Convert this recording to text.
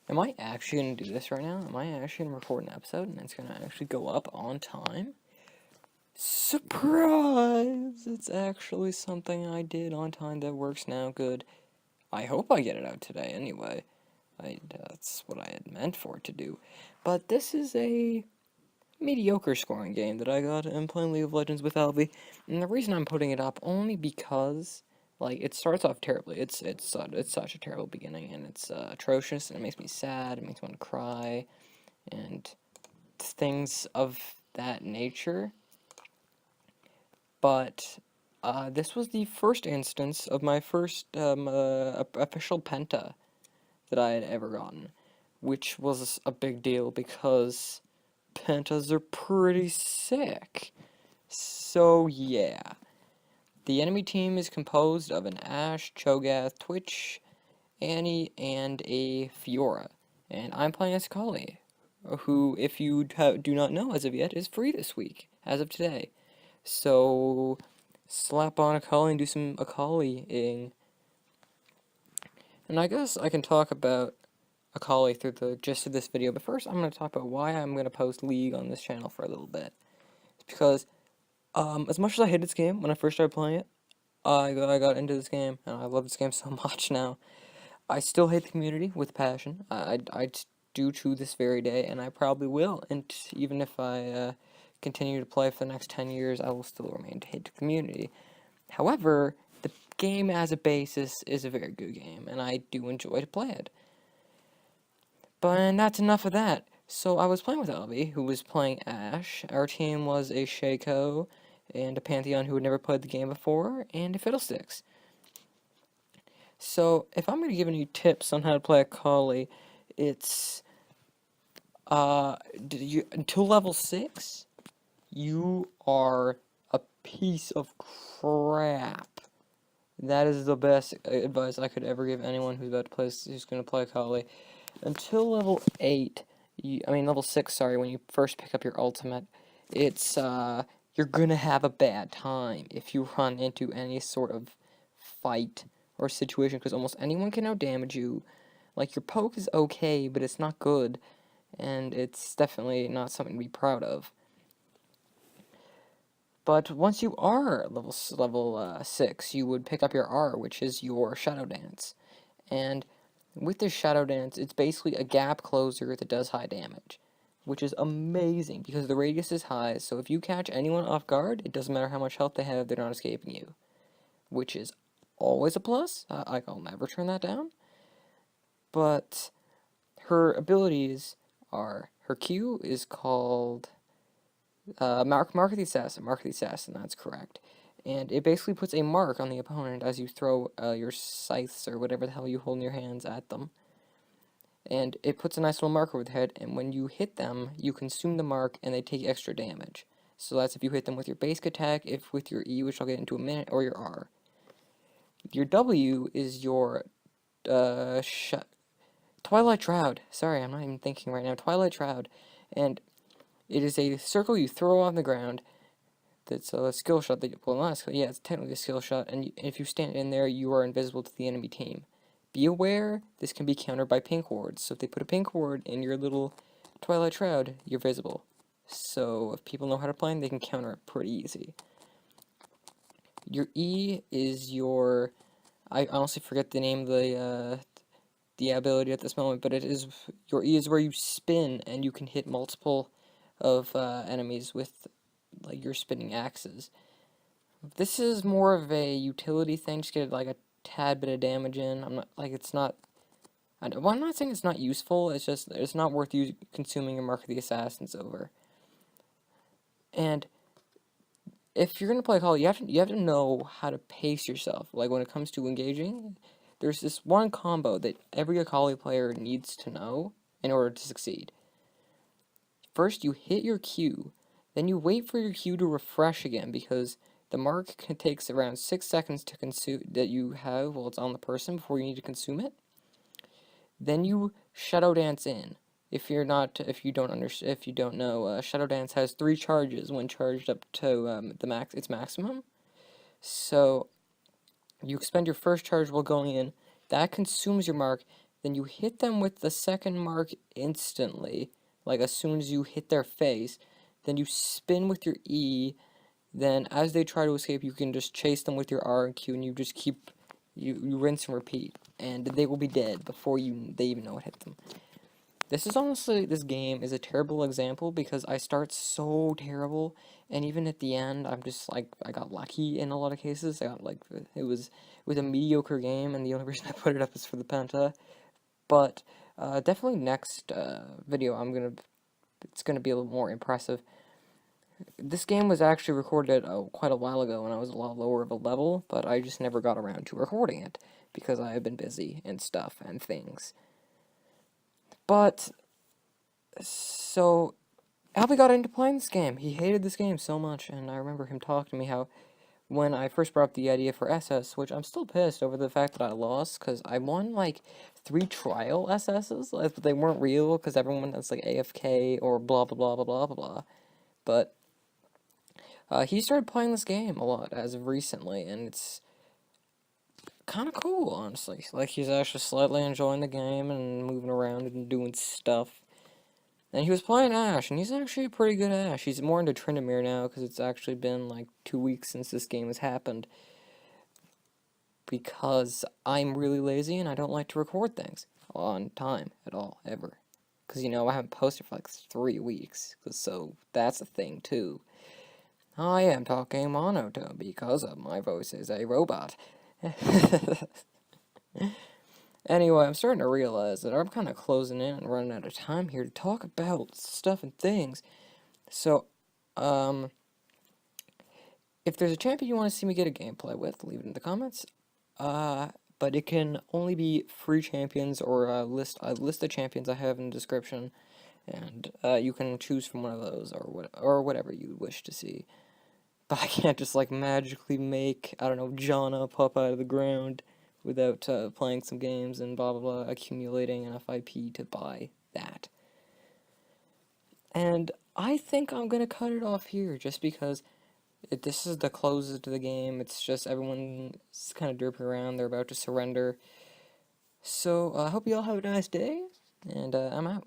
Am I actually going to do this right now? Am I actually going to record an episode and it's going to actually go up on time? Surprise! It's actually something I did on time that works now. Good. I hope I get it out today anyway. That's what I had meant for it to do. But this is a mediocre scoring game that I got in playing League of Legends with Alvi. And the reason I'm putting it up only because it starts off terribly. It's such a terrible beginning, and it's atrocious, and it makes me sad. It makes me want to cry, and things of that nature. But this was the first instance of my first official penta that I had ever gotten, which was a big deal because pentas are pretty sick. So yeah. The enemy team is composed of an Ashe, Cho'Gath, Twitch, Annie, and a Fiora. And I'm playing as Akali, who, if you do not know as of yet, is free this week, as of today. So, slap on Akali and do some Akali-ing. And I guess I can talk about Akali through the gist of this video, but first I'm going to talk about why I'm going to post League on this channel for a little bit. It's because, as much as I hated this game when I first started playing it, I got into this game, and I love this game so much now. I still hate the community with passion. I do to this very day, and I probably will. And even if I continue to play for the next 10 years, I will still remain to hate the community. However, the game as a basis is a very good game, and I do enjoy to play it. But that's enough of that. So I was playing with Albie, who was playing Ashe. Our team was a Shaco, and a Pantheon who had never played the game before, and a Fiddlesticks. So, if I'm going to give any tips on how to play Akali, it's, until level 6, you are a piece of crap. That is the best advice I could ever give anyone who's going to play Akali. Until level 8, level 6, sorry, when you first pick up your ultimate, it's, you're going to have a bad time if you run into any sort of fight or situation, because almost anyone can outdamage you. Like, your poke is okay, but it's not good, and it's definitely not something to be proud of. But once you are level 6, you would pick up your R, which is your Shadow Dance. And with this Shadow Dance, it's basically a gap closer that does high damage, which is amazing because the radius is high, so if you catch anyone off guard, it doesn't matter how much health they have, they're not escaping you, which is always a plus. I'll never turn that down. But her abilities are, her Q is called Mark of the Assassin, that's correct. And it basically puts a mark on the opponent as you throw your scythes or whatever the hell you hold in your hands at them. And it puts a nice little mark over the head, and when you hit them, you consume the mark and they take extra damage. So that's if you hit them with your basic attack, if with your E, which I'll get into a minute, or your R. Your W is your Twilight Shroud. Sorry, I'm not even thinking right now. Twilight Shroud. And it is a circle you throw on the ground. That's a skill shot. It's technically a skill shot. And if you stand in there, you are invisible to the enemy team. Be aware, this can be countered by pink wards. So if they put a pink ward in your little Twilight Shroud, you're visible. So if people know how to play, they can counter it pretty easy. Your E is your... I honestly forget the name of the ability at this moment, but it is... Your E is where you spin, and you can hit multiple of enemies with your spinning axes. This is more of a utility thing, just get a tad bit of damage in. I'm not saying it's not useful, it's just, it's not worth you consuming your Mark of the Assassins over. And if you're going to play Call, you have to know how to pace yourself. Like, when it comes to engaging, there's this one combo that every Akali player needs to know in order to succeed. First, you hit your Q, then you wait for your Q to refresh again, because the mark takes around 6 seconds to consume that you have while it's on the person before you need to consume it. Then you Shadow Dance in. If you don't know, Shadow Dance has 3 charges when charged up to its maximum. So you expend your first charge while going in. That consumes your mark. then you hit them with the second mark instantly, like as soon as you hit their face, then you spin with your E, then as they try to escape, you can just chase them with your R and Q, and you just keep, you rinse and repeat, and they will be dead before they even know what hit them. This game is a terrible example because I start so terrible, and even at the end, I'm just like, I got lucky in a lot of cases. I got like, it was with a mediocre game, and the only reason I put it up is for the Penta. But definitely next video, it's gonna be a little more impressive. This game was actually recorded quite a while ago, and I was a lot lower of a level, but I just never got around to recording it because I have been busy and stuff and things. But so Albie got into playing this game. He hated this game so much, and I remember him talking to me how when I first brought up the idea for SS, which I'm still pissed over the fact that I lost, because I won like 3 trial SS's, but they weren't real, because everyone that's like AFK or blah blah blah blah blah blah blah. But he started playing this game a lot as of recently, and it's kind of cool, honestly. Like, he's actually slightly enjoying the game and moving around and doing stuff. And he was playing Ashe, and he's actually a pretty good Ashe. He's more into Tryndamere now, because it's actually been like 2 weeks since this game has happened. Because I'm really lazy, and I don't like to record things on time at all, ever. Because, you know, I haven't posted for like 3 weeks, so that's a thing, too. I am talking monotone because my voice is a robot. Anyway, I'm starting to realize that I'm kind of closing in and running out of time here to talk about stuff and things. So, if there's a champion you want to see me get a gameplay with, leave it in the comments. But it can only be free champions or a list of champions I have in the description, and you can choose from one of those or whatever you wish to see. But I can't just like magically make, I don't know, Janna pop out of the ground without playing some games and blah blah blah, accumulating enough IP to buy that. And I think I'm gonna cut it off here just because this is the closest to the game. It's just everyone's kind of derping around. They're about to surrender. So I hope you all have a nice day, and I'm out.